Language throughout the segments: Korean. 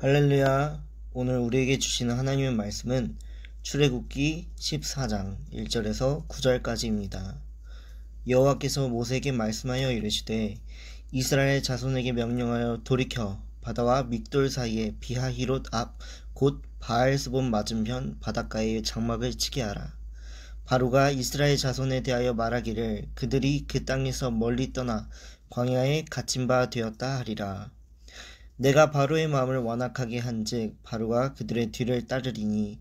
할렐루야. 오늘 우리에게 주시는 하나님의 말씀은 출애굽기 14장 1절에서 9절까지입니다. 여호와께서 모세에게 말씀하여 이르시되 이스라엘 자손에게 명령하여 돌이켜 바다와 믹돌 사이에 비하히롯 앞 곧 바알스본 맞은편 바닷가에 장막을 치게 하라. 바로가 이스라엘 자손에 대하여 말하기를 그들이 그 땅에서 멀리 떠나 광야에 갇힌 바 되었다 하리라. 내가 바로의 마음을 완악하게 한즉 바로가 그들의 뒤를 따르리니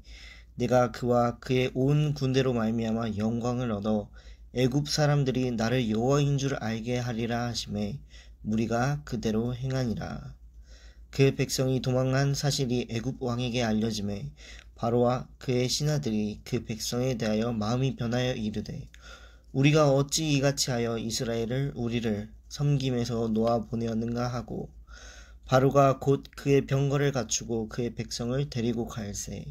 내가 그와 그의 온 군대로 말미암아 영광을 얻어 애굽 사람들이 나를 여호와인 줄 알게 하리라 하시매 무리가 그대로 행하니라. 그 백성이 도망한 사실이 애굽 왕에게 알려지매 바로와 그의 신하들이 그 백성에 대하여 마음이 변하여 이르되 우리가 어찌 이같이 하여 이스라엘을 우리를 섬김에서 놓아 보내었는가 하고 바로가 곧 그의 병거를 갖추고 그의 백성을 데리고 갈새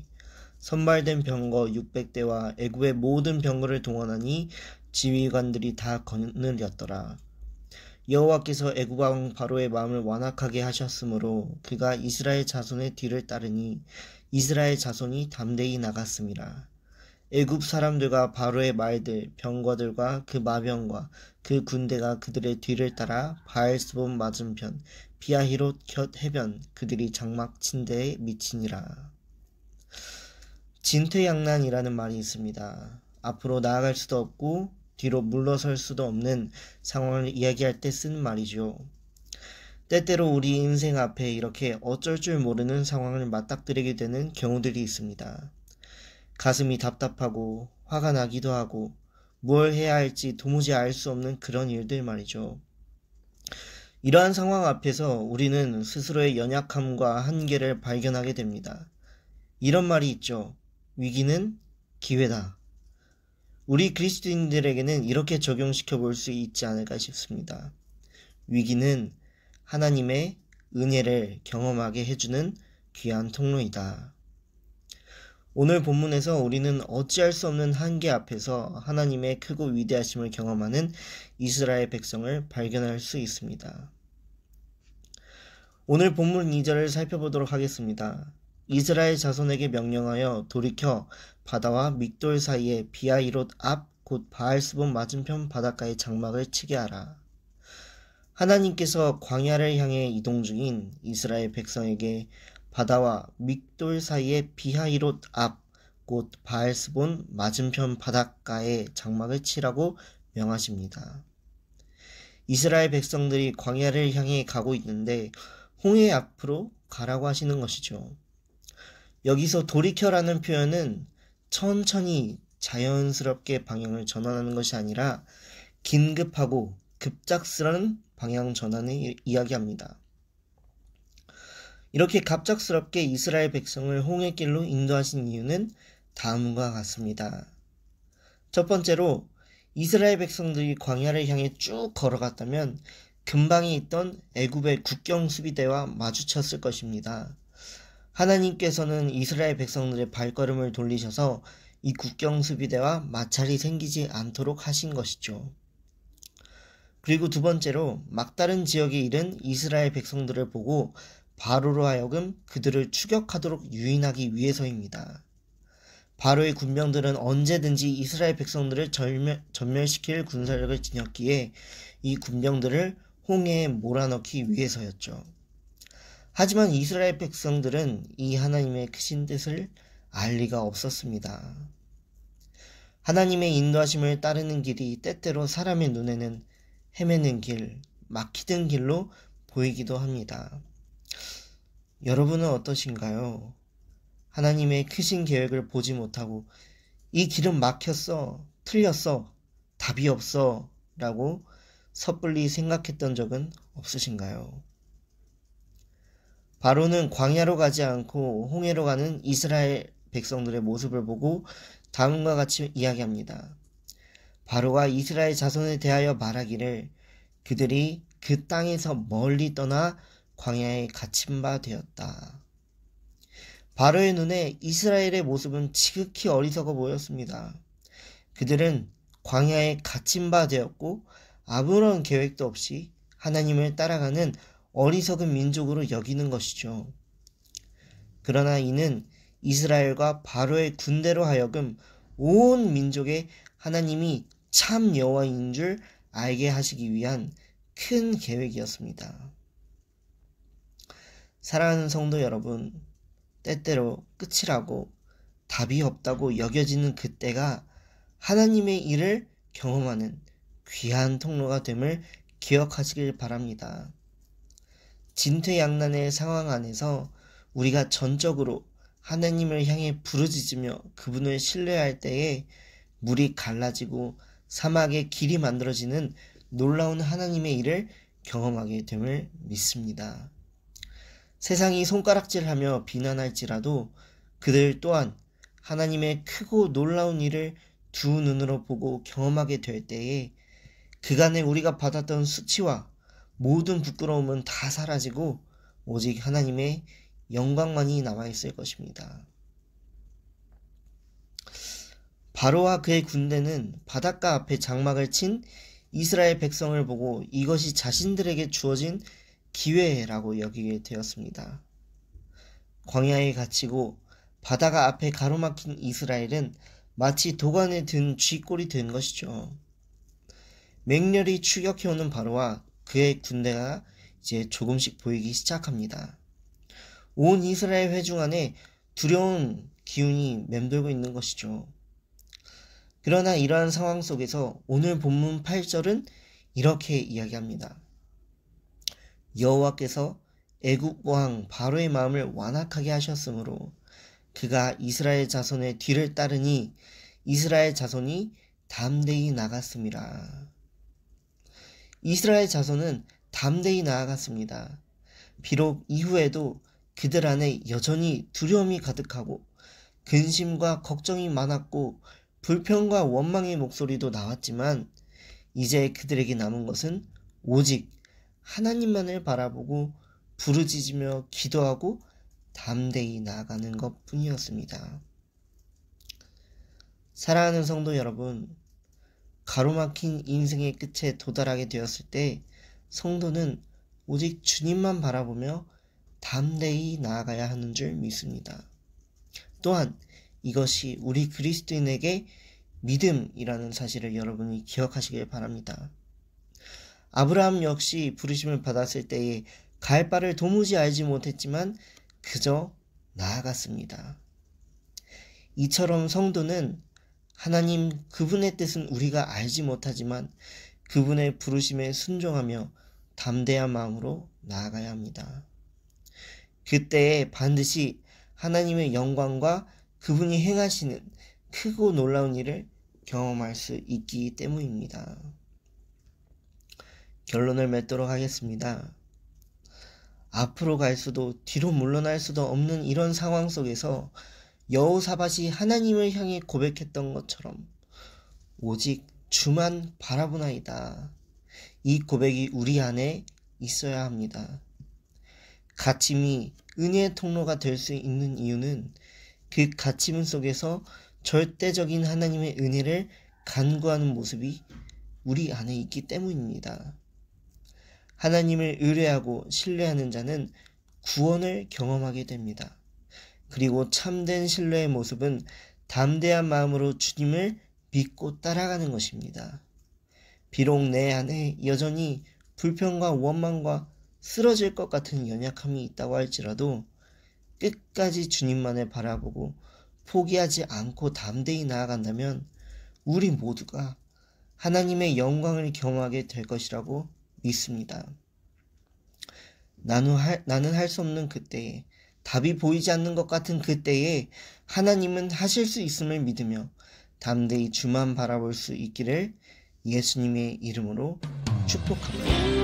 선발된 병거 600대와 애굽의 모든 병거를 동원하니 지휘관들이 다 거느렸더라. 여호와께서 애굽 왕 바로의 마음을 완악하게 하셨으므로 그가 이스라엘 자손의 뒤를 따르니 이스라엘 자손이 담대히 나갔음이라. 애굽 사람들과 바로의 말들 병거들과 그 마병과 그 군대가 그들의 뒤를 따라 바알스본 맞은편 비하히롯 곁 해변 그들이 장막 친 데에 미치니라. 진퇴양난이라는 말이 있습니다. 앞으로 나아갈 수도 없고 뒤로 물러설 수도 없는 상황을 이야기할 때 쓰는 말이죠. 때때로 우리 인생 앞에 이렇게 어쩔 줄 모르는 상황을 맞닥뜨리게 되는 경우들이 있습니다. 가슴이 답답하고 화가 나기도 하고 뭘 해야 할지 도무지 알 수 없는 그런 일들 말이죠. 이러한 상황 앞에서 우리는 스스로의 연약함과 한계를 발견하게 됩니다. 이런 말이 있죠. 위기는 기회다. 우리 그리스도인들에게는 이렇게 적용시켜 볼 수 있지 않을까 싶습니다. 위기는 하나님의 은혜를 경험하게 해주는 귀한 통로이다. 오늘 본문에서 우리는 어찌할 수 없는 한계 앞에서 하나님의 크고 위대하심을 경험하는 이스라엘 백성을 발견할 수 있습니다. 오늘 본문 2절을 살펴보도록 하겠습니다. 이스라엘 자손에게 명령하여 돌이켜 바다와 믹돌 사이에 비하히롯 앞 곧 바알스본 맞은편 바닷가에 장막을 치게 하라. 하나님께서 광야를 향해 이동 중인 이스라엘 백성에게 바다와 믹돌 사이에 비하히롯 앞 곧 바알스본 맞은편 바닷가에 장막을 치라고 명하십니다. 이스라엘 백성들이 광야를 향해 가고 있는데 홍해 앞으로 가라고 하시는 것이죠. 여기서 돌이켜라는 표현은 천천히 자연스럽게 방향을 전환하는 것이 아니라 긴급하고 급작스러운 방향 전환을 이야기합니다. 이렇게 갑작스럽게 이스라엘 백성을 홍해길로 인도하신 이유는 다음과 같습니다. 첫 번째로 이스라엘 백성들이 광야를 향해 쭉 걸어갔다면 근방에 있던 애굽의 국경 수비대와 마주쳤을 것입니다. 하나님께서는 이스라엘 백성들의 발걸음을 돌리셔서 이 국경 수비대와 마찰이 생기지 않도록 하신 것이죠. 그리고 두 번째로 막다른 지역에 이른 이스라엘 백성들을 보고 바로로 하여금 그들을 추격하도록 유인하기 위해서입니다. 바로의 군병들은 언제든지 이스라엘 백성들을 전멸시킬 군사력을 지녔기에 이 군병들을 홍해에 몰아넣기 위해서였죠. 하지만 이스라엘 백성들은 이 하나님의 크신 뜻을 알 리가 없었습니다. 하나님의 인도하심을 따르는 길이 때때로 사람의 눈에는 헤매는 길, 막히던 길로 보이기도 합니다. 여러분은 어떠신가요? 하나님의 크신 계획을 보지 못하고 이 길은 막혔어, 틀렸어, 답이 없어 라고 섣불리 생각했던 적은 없으신가요? 바로는 광야로 가지 않고 홍해로 가는 이스라엘 백성들의 모습을 보고 다음과 같이 이야기합니다. 바로가 이스라엘 자손에 대하여 말하기를 그들이 그 땅에서 멀리 떠나 광야에 갇힌 바 되었다. 바로의 눈에 이스라엘의 모습은 지극히 어리석어 보였습니다. 그들은 광야에 갇힌 바 되었고 아무런 계획도 없이 하나님을 따라가는 어리석은 민족으로 여기는 것이죠. 그러나 이는 이스라엘과 바로의 군대로 하여금 온 민족에 하나님이 참 여호와인 줄 알게 하시기 위한 큰 계획이었습니다. 사랑하는 성도 여러분, 때때로 끝이라고 답이 없다고 여겨지는 그때가 하나님의 일을 경험하는 귀한 통로가 됨을 기억하시길 바랍니다. 진퇴양난의 상황 안에서 우리가 전적으로 하나님을 향해 부르짖으며 그분을 신뢰할 때에 물이 갈라지고 사막에 길이 만들어지는 놀라운 하나님의 일을 경험하게 됨을 믿습니다. 세상이 손가락질하며 비난할지라도 그들 또한 하나님의 크고 놀라운 일을 두 눈으로 보고 경험하게 될 때에 그간에 우리가 받았던 수치와 모든 부끄러움은 다 사라지고 오직 하나님의 영광만이 남아있을 것입니다. 바로와 그의 군대는 바닷가 앞에 장막을 친 이스라엘 백성을 보고 이것이 자신들에게 주어진 기회라고 여기게 되었습니다. 광야에 갇히고 바다가 앞에 가로막힌 이스라엘은 마치 도관에 든 쥐꼴이 된 것이죠. 맹렬히 추격해오는 바로와 그의 군대가 이제 조금씩 보이기 시작합니다. 온 이스라엘 회중 안에 두려운 기운이 맴돌고 있는 것이죠. 그러나 이러한 상황 속에서 오늘 본문 8절은 이렇게 이야기합니다. 여호와께서 애굽 왕 바로의 마음을 완악하게 하셨으므로 그가 이스라엘 자손의 뒤를 따르니 이스라엘 자손이 담대히 나갔습니다. 이스라엘 자손은 담대히 나아갔습니다. 비록 이후에도 그들 안에 여전히 두려움이 가득하고 근심과 걱정이 많았고 불평과 원망의 목소리도 나왔지만 이제 그들에게 남은 것은 오직 하나님만을 바라보고 부르짖으며 기도하고 담대히 나아가는 것 뿐이었습니다. 사랑하는 성도 여러분, 가로막힌 인생의 끝에 도달하게 되었을 때 성도는 오직 주님만 바라보며 담대히 나아가야 하는 줄 믿습니다. 또한 이것이 우리 그리스도인에게 믿음이라는 사실을 여러분이 기억하시길 바랍니다. 아브라함 역시 부르심을 받았을 때에 갈 바를 도무지 알지 못했지만 그저 나아갔습니다. 이처럼 성도는 하나님 그분의 뜻은 우리가 알지 못하지만 그분의 부르심에 순종하며 담대한 마음으로 나아가야 합니다. 그때에 반드시 하나님의 영광과 그분이 행하시는 크고 놀라운 일을 경험할 수 있기 때문입니다. 결론을 맺도록 하겠습니다. 앞으로 갈 수도 뒤로 물러날 수도 없는 이런 상황 속에서 여호사밧이 하나님을 향해 고백했던 것처럼 오직 주만 바라보나이다. 이 고백이 우리 안에 있어야 합니다. 갇힘이 은혜의 통로가 될 수 있는 이유는 그 갇힘 속에서 절대적인 하나님의 은혜를 간구하는 모습이 우리 안에 있기 때문입니다. 하나님을 의뢰하고 신뢰하는 자는 구원을 경험하게 됩니다. 그리고 참된 신뢰의 모습은 담대한 마음으로 주님을 믿고 따라가는 것입니다. 비록 내 안에 여전히 불평과 원망과 쓰러질 것 같은 연약함이 있다고 할지라도 끝까지 주님만을 바라보고 포기하지 않고 담대히 나아간다면 우리 모두가 하나님의 영광을 경험하게 될 것이라고 믿습니다. 나는 할 수 없는 그때에, 답이 보이지 않는 것 같은 그때에 하나님은 하실 수 있음을 믿으며 담대히 주만 바라볼 수 있기를 예수님의 이름으로 축복합니다.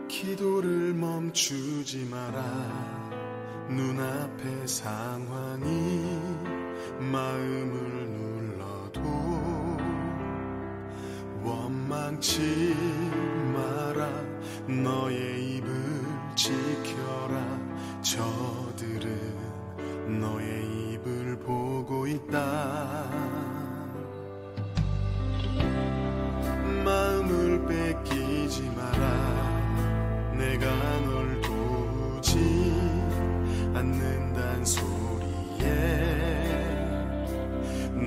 기도를 멈추지 마라. 눈앞의 상황이 마음을 망치 마라. 너의 입을 지켜라. 저들은 너의 입을 보고 있다. 마음을 뺏기지 마라. 내가 널 도우지 않는단 소리에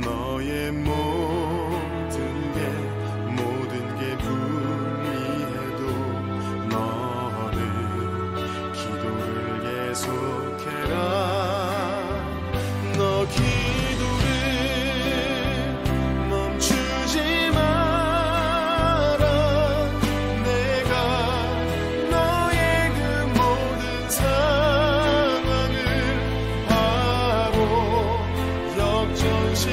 너의 모든 게 불리해도 너는 기도를 계속해라. 너 기도를 멈추지 마라. 내가 너의 그 모든 상황을 바로 역전시키리니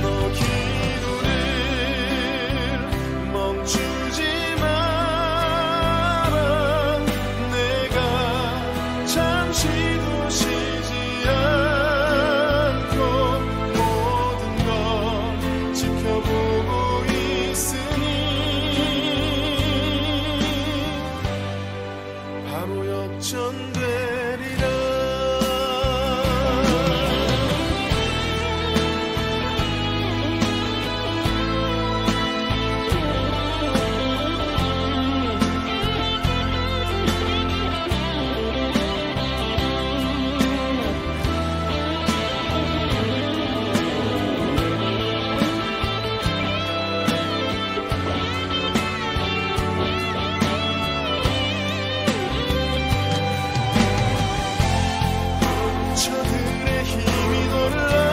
너 기도를 멈추지 마라. 내가 잠시도 쉬지 않고 모든 걸 지켜보고 있으니 바로 역전되리라. 저들의 힘이 놀라.